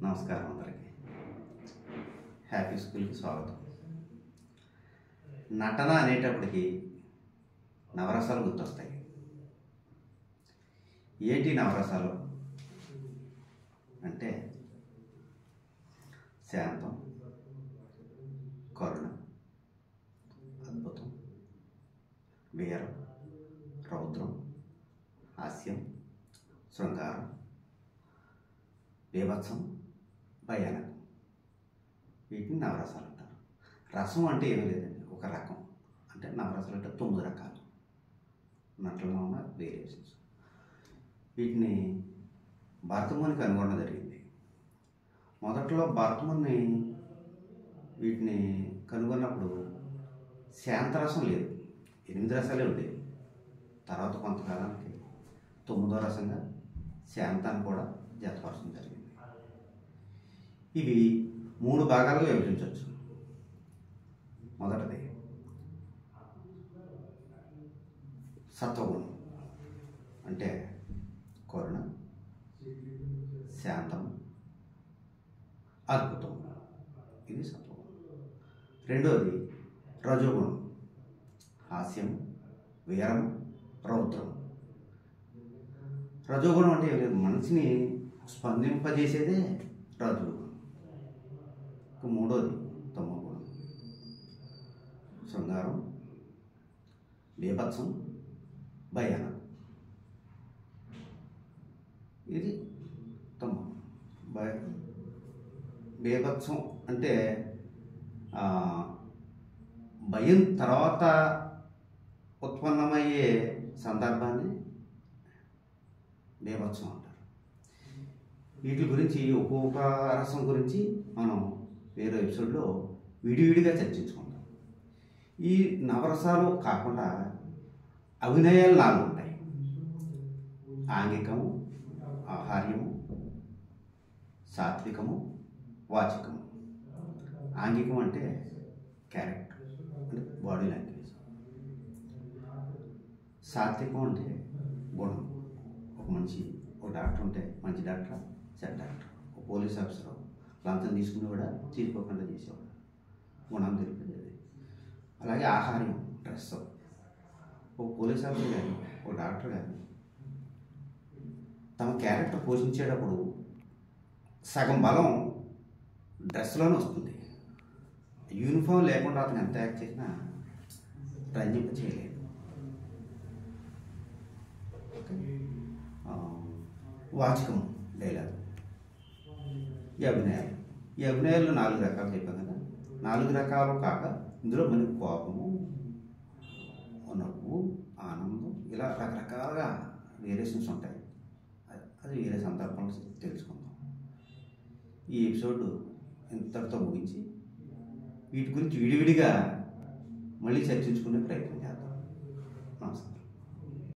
నమస్కారం అందరికీ. హ్యాపీ స్కూల్కి స్వాగతం. నటన అనేటప్పటికీ నవరసాలు గుర్తొస్తాయి. ఏంటి నవరసాలు అంటే శాంతం, కరుణ, అద్భుతం, వీరం, రౌద్రం, హాస్యం, శృంగారం, బీభత్సం, భయానకం. వీటిని నవరసాలు అంటారు. రసం అంటే ఏమీ లేదండి, ఒక రకం. అంటే నవరసాలు అంటే 9 రకాలు నటనలో ఉన్న వేరియేషన్స్. వీటిని భరతమునికి కనుగొనడం జరిగింది. మొదట్లో భరతముని వీటిని కనుగొన్నప్పుడు శాంతరసం లేదు, 8 రసాలే ఉండేవి. తర్వాత కొంతకాలానికి 9వ రసంగా శాంతాన్ని కూడా జతపరచడం జరిగింది. ఇవి 3 భాగాలుగా విభజించవచ్చు. మొదటిది సత్వగుణం, అంటే కరుణ, శాంతం, అద్భుతం. ఇది సత్వగుణం. రెండోది రజోగుణం, హాస్యం, వీరం, రౌద్రం. రజోగుణం అంటే మనిషిని స్పందింపజేసేదే రజోగుణం. మూడోది తమోగుణం, శృంగారం, బీభత్సం, భయానకం. ఇది తమో. బీభత్సం అంటే భయం తర్వాత ఉత్పన్నమయ్యే సందర్భాన్ని బీభత్సం అంటారు. వీటి గురించి ఒక్కొక్క రసం గురించి మనం వేరే ఎపిసోడ్లో విడివిడిగా చర్చించుకుందాం. ఈ నవరసాలు కాకుండా అభినయాలు 4 ఉంటాయి. ఆంగికము, ఆహార్యము, సాత్వికము, వాచికము. ఆంగికం అంటే క్యారెక్టర్, అంటే బాడీ లాంగ్వేజ్. సాత్వికం అంటే గుణం. ఒక మనిషి, ఒక డాక్టర్ ఉంటే మంచి డాక్టర్, చెడ్డ డాక్టర్. ఒక పోలీస్ ఆఫీసర్ లంచం తీసుకుని కూడా తీసుకోకుండా చేసేవాడు, గుణం తెలిపేది. అలాగే ఆహార్యం, డ్రెస్. ఒక పోలీస్ ఆఫీసర్ కానీ ఒక డాక్టర్ కానీ తమ క్యారెక్టర్ పోషించేటప్పుడు సగం బలం డ్రెస్లోనే వస్తుంది. యూనిఫామ్ లేకుండా అతను ఎంత యాక్ట్ చేసినా రంజింప చేయలేదు. వాచకం, డైలాగ్. ఈ అభినయాలు 4 రకాలు చెప్పాం కదా. 4 రకాలు కాక ఇందులో మనకి కోపము, నవ్వు, ఆనందం, ఇలా రకరకాలుగా వేరియేషన్స్ ఉంటాయి. అది వేరే సందర్భంలో తెలుసుకుందాం. ఈ ఎపిసోడ్ ఇంతటితో ముగించి వీటి గురించి విడివిడిగా మళ్ళీ చర్చించుకునే ప్రయత్నం చేద్దాం. నమస్కారం.